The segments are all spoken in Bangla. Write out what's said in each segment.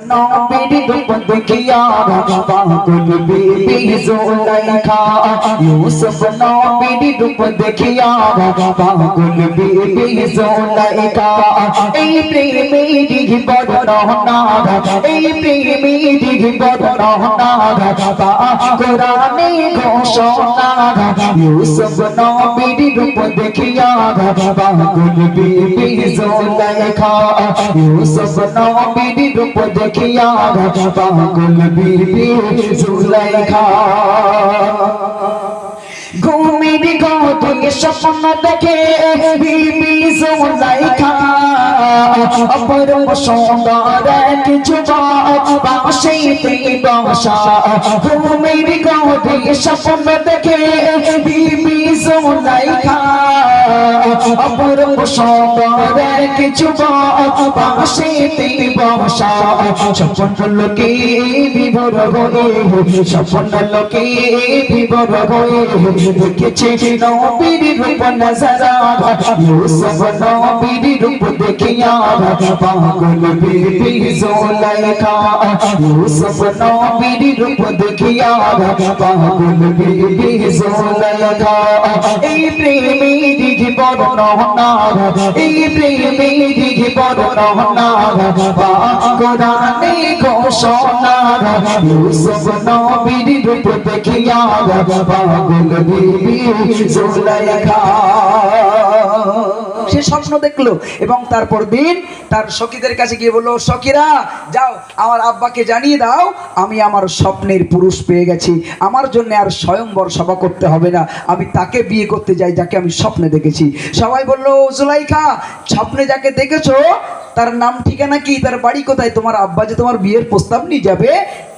নবীর রূপ দেখিয়া পাগল বিবি জুলাইখা ইউসুফ নবীর রূপ দেখিয়া পাগল বিবি জুলাইখা এই প্রেমেরই বর্ণনা এই প্রেমেরই বর্ণনা কোরআনে ঘোষণা ইউসুফ নবীর রূপ দেখিয়া পাগল বিবি জুলাইখা ইউসুফ নবীর রূপ দেখিয়া পাগল বিবি জুলাইখা ঘুমের ঘরে স্বপ্ন দেখে বিবি জুলাইখা অপরূপ সুন্দর এক যুবক বাঁশিতে বসা ঘুমের ঘরে স্বপ্ন দেখে বিবি জুলাইখা অপরূপ সুন্দর এক যুবক বাঁশিতে বসা স্বপ্ন লোকে বিভোর হয়ে স্বপ্ন লোকে বিভোর হয়ে দেখেছে নবীর রূপ নজরা ইউসুফ নবীর রূপ দেখিয়া পাগল বিবি জুলাইখা ইউসুফ নবীর রূপ দেখিয়া পাগল বিবি জুলাইখা এই প্রেমেরই বর্ণনা এই প্রেমেরই বর্ণনা কোরআনে ঘোষণা ইউসুফ নবীর রূপ দেখিয়া পাগল বিবি জুলাইখা সে স্বপ্ন দেখলো এবং তারপর দিন তার সখীদের কাছে গিয়ে বললো, সখীরা যাও আমার আব্বাকে জানিয়ে দাও আমি আমার স্বপ্নের পুরুষ পেয়ে গেছি, আমার জন্য আর স্বয়ংবর সভা করতে হবে না, আমি তাকে বিয়ে করতে যাই যাকে আমি স্বপ্নে দেখেছি। সবাই বললো, জুলাইখা স্বপ্নে যাকে দেখেছো তার নাম ঠিকানা কি, তার বাড়ি কোথায়, তোমার আব্বা যে তোমার বিয়ের প্রস্তাব নিয়ে যাবে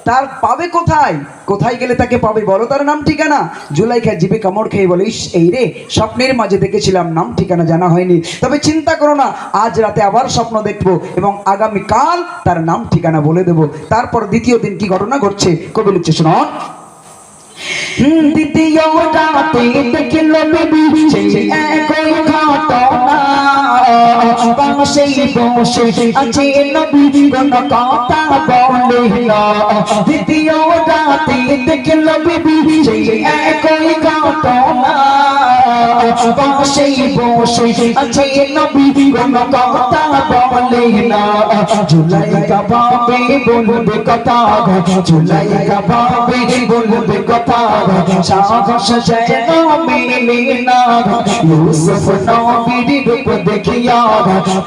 তার পাবে কোথায়, কোথায় গেলে তাকে পাবে বলো তার নাম ঠিকানা। জুলাইখা জিভে কামড় খেয়ে বলে, ইস এই রে স্বপ্নের মাঝে দেখেছিলাম নাম ঠিকানা জানা হয়নি, তবে চিন্তা করো না আজ রাতে আবার স্বপ্ন দেখবো এবং আগামীকাল তার নাম ঠিকানা বলে দেবো। তারপর দ্বিতীয় দিন কি ঘটনা ঘটছে কবি লিখছে শুনুন। দ্বিতীয় রাতে দেখল বিবি সেই একই ঘটনা পাশেই বসে আছে নবী কোন কথা বলে না। দ্বিতীয় রাতে দেখল বিবি সেই একই ঘটনা পাশেই বসে আছে নবী কোন কথা বলে না। জুলাইখা ভাবে বলবে কথা, জুলাইখা ভাবে বলবে কথা, সাহস যেন মেলে না। ইউসুফ নবীর রূপ দেখিয়া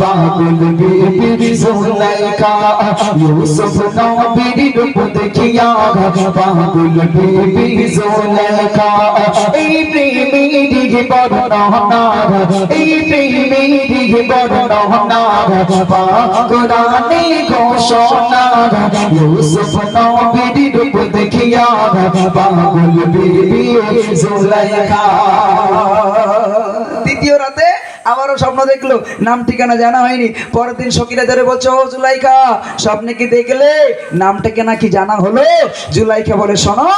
পাগল বিবি জুলাইখা ইউসুফ নবীর রূপ দেখিয়া পাগল বিবি জুলাইখা এই প্রেমেরই বর্ণনা এই প্রেমেরই বর্ণনা কোরআনে ঘোষণা ইউসুফ নবীর রূপ দেখিয়া পাগল বিবি জুলাইখা। দ্বিতীয় রাতে আবারও স্বপ্ন দেখলো, নাম ঠিকানা জানা হয়নি। পরের দিন সখীরা ধরে বলছে, ও জুলাইখা স্বপ্নে কি দেখলে, নাম ঠিকানা কি জানা হলো? জুলাইখা বলে, শোনো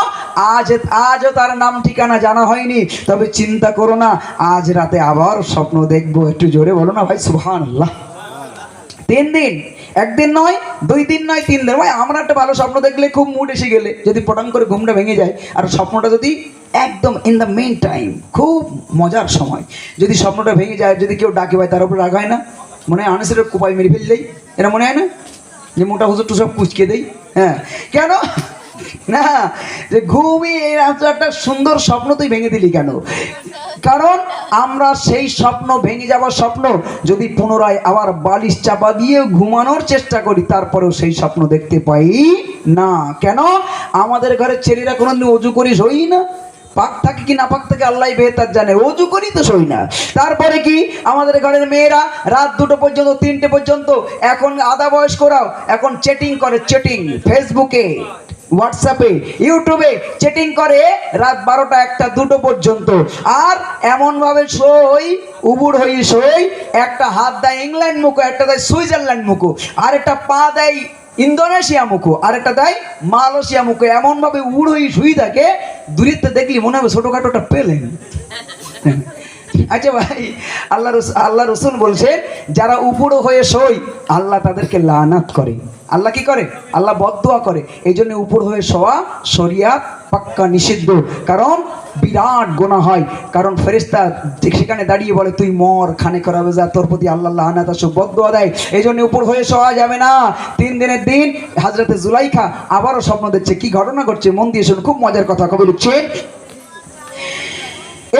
আজও তার নাম ঠিকানা জানা হয়নি, তবে চিন্তা করো না আজ রাতে আবার স্বপ্ন দেখবো। একটু জোরে বলো না ভাই সুবহানাল্লাহ। 3 দিন, একদিন নয়, 2 দিন নয়, 3 দিন। ভাই আমরা একটা ভালো স্বপ্ন দেখলে খুব মুড এসে গেলে যদি পটাং করে ঘুমটা ভেঙে যায় আর স্বপ্নটা যদি একদম ইন দ্য মেইন টাইম খুব মজার সময় যদি স্বপ্নটা ভেঙে যায়, যদি কেউ ডাকে ভাই তার উপর রাগ হয় না? মনে হয় আনিসের কোপাই মেরে ফেললেই এরা মনে হয় না যে মোটা হুজুর টু সব কুচকে দেই? হ্যাঁ কেন না, যে ঘুমিয়ে একটা সুন্দর স্বপ্ন তুই ভেঙে দিলি কেন? কারণ আমরা সেই স্বপ্ন ভেঙে যাওয়ার স্বপ্ন যদি পুনরায় আবার বালিশ চাপা দিয়ে ঘুমানোর চেষ্টা করি তারপরেও সেই স্বপ্ন দেখতে পাই না। কেন? আমাদের ঘরের ছেলেরা কোনোদিন অজু করি শোই না, পাক থাকে কি না পাক থাকে আল্লাহ বেহতার জানে, অজু করি তো শোই না। তারপরে কি আমাদের ঘরের মেয়েরা রাত 2টো পর্যন্ত 3টে পর্যন্ত, এখন আধা বয়স্করাও এখন চ্যাটিং করে, চ্যাটিং ফেসবুকে হোয়াটসঅ্যাপে ইউটিউবে চ্যাটিং করে রাত 12টা 1টা 2টো পর্যন্ত। আর এমন ভাবে সই উবুড় হয়ে সই, একটা হাত দেয় ইংল্যান্ড মুখো, একটা দেয় সুইজারল্যান্ড মুখো, আর একটা পা দেয় ইন্দোনেশিয়া মুখো, আর একটা দেয় মালয়েশিয়া মুখো, এমন ভাবে উড় হয়ে শুই থাকে দূরিতে দেখলি মনে হবে ছোটখাটো একটা প্লেন আচ্ছা ভাই, আল্লাহ রসুল বলছেন যারা উপর হয়ে শোয় আল্লাহ তাদেরকে লানাত করে। আল্লাহ কি করে? আল্লাহ বদদুয়া করে। এই জন্য উপর হয়ে শোয়া শরিয়াত পাক্কা নিষিদ্ধ, কারণ বিরাট গুনাহ হয়। কারণ ফেরেশতা সেখানে দাঁড়িয়ে বলে তুই মর, খানে করাবে যা, তোর প্রতি আল্লাহ লানাত আসে, বদদুয়া দেয়। এই জন্য উপর হয়ে শোয়া যাবে না। 3 দিনের দিন হযরতে জুলাইখা আবারও স্বপ্ন দেখছে। কি ঘটনা ঘটছে মন দিয়ে শুনুন, খুব মজার কথা। কবি লিখছে,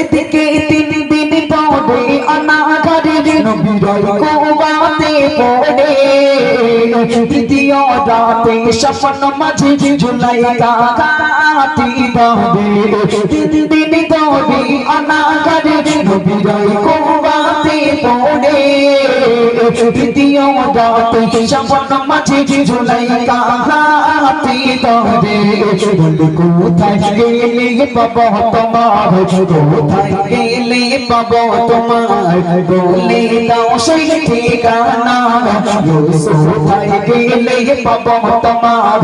এদিকে 3 দিন পরে অনাগারে নবীর কুবাতে পড়ে, তৃতীয় রাতে স্বপ্ন মাঝে জুলাইখা কাটি বাঁধে। 3 দিন পরে অনাগারে নবীর কুবাতে পড়ে, তৃতীয় রাতে স্বপ্ন মাঝে জুলাইখা কাটি বাঁধে। বলে কোথায় গেলে বাবা তোমার, কোথায় গেলে পাবো তোমার, বলে দাও সেই ঠিকানা। কোথায় গেলে পাবো তোমার,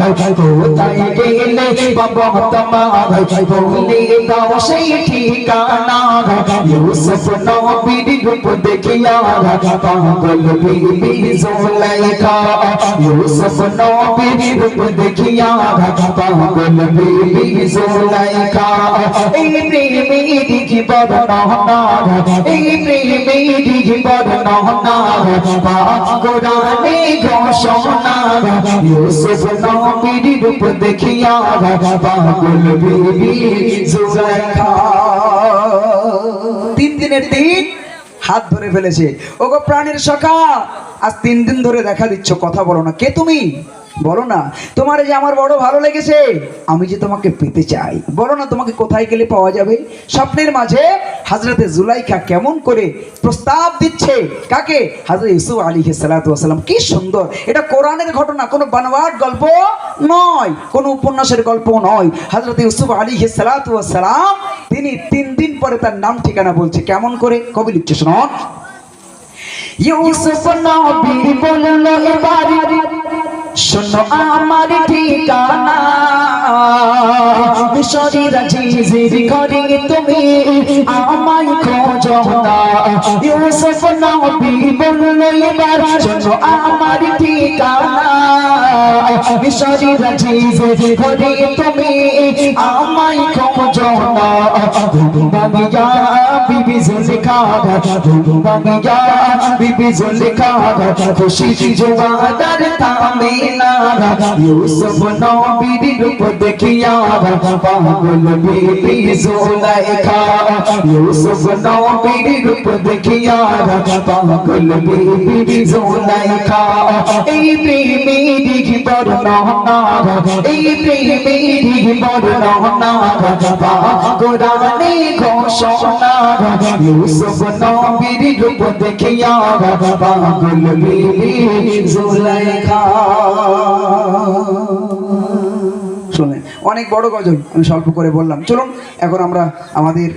কোথায় গেলে পাবো তোমার, বলে দাও সেই ঠিকানা। ইউসুফ নবীর রূপ দেখিয়া পাগল বিবি জুলাইখা, ইউসুফ নবীর রূপ দেখিয়া পাগল বিবি জুলাইখা। এই প্রেমের কি বর্ণনা, এই প্রেমের কি বর্ণনা, কোরআনে ঘোষণা। ইউসুফ নবীর রূপ দেখিয়া পাগল বিবি জুলাইখা। 3 দিনের দিন হাত ধরে ফেলেছে। ওগো প্রাণের সখা, আজ 3 দিন ধরে দেখা দিচ্ছ, কথা বলো না। কে তুমি? বলো না। তোমার যে আমার বড় ভালো লেগেছে, আমি যে তোমাকে পেতে চাই, বলো না তোমাকে কোথায় গেলে পাওয়া যাবে। স্বপ্নের মাঝে হযরতে জুলাইখা কেমন করে প্রস্তাব দিচ্ছে, কাকে? হযরত ইউসুফ আলাইহিস সালাতু ওয়াস সালাম। কি সুন্দর! এটা কোরআনের ঘটনা, কোনো বানোয়াট গল্প নয়, কোনো উপন্যাসের গল্প নয়। হযরত ইউসুফ আলাইহিস সালাতু ওয়াস সালাম তিনি 3 দিন পরে তার নাম ঠিকানা বলছে। কেমন করে? কবি লিখছে, শুনুন। ইউসুফ নবী বলল এবার শোনো আমার ঠিকানা, মিশরি রাজিজের ঘরে তুমি আমায় খোঁজো না। ইউসুফ নবী বলল এবার শোনো আমার ঠিকানা, মিশরি রাজিজের ঘরে তুমি আমায় খোঁজো না। দুনিয়া বিবি জুলেখা, দুনিয়া বিবি জুলেখা, খুশি জোয়ার থামে না। ইউসুফ নবীর রূপ দেখিয়া পাগল বিবি জুলাইখা, ইউসুফ নবীর রূপ দেখিয়া পাগল বিবি জুলাইখা। এই প্রেমের বর্ণনা, এই প্রেমের বর্ণনা, কোরআনে ঘোষণা। ইউসুফ নবীর রূপ দেখিয়া পাগল বিবি জুলাইখা। শুনলেন, অনেক বড় গজল, আমি স্বল্প করে বললাম। চলুন এখন আমরা আমাদের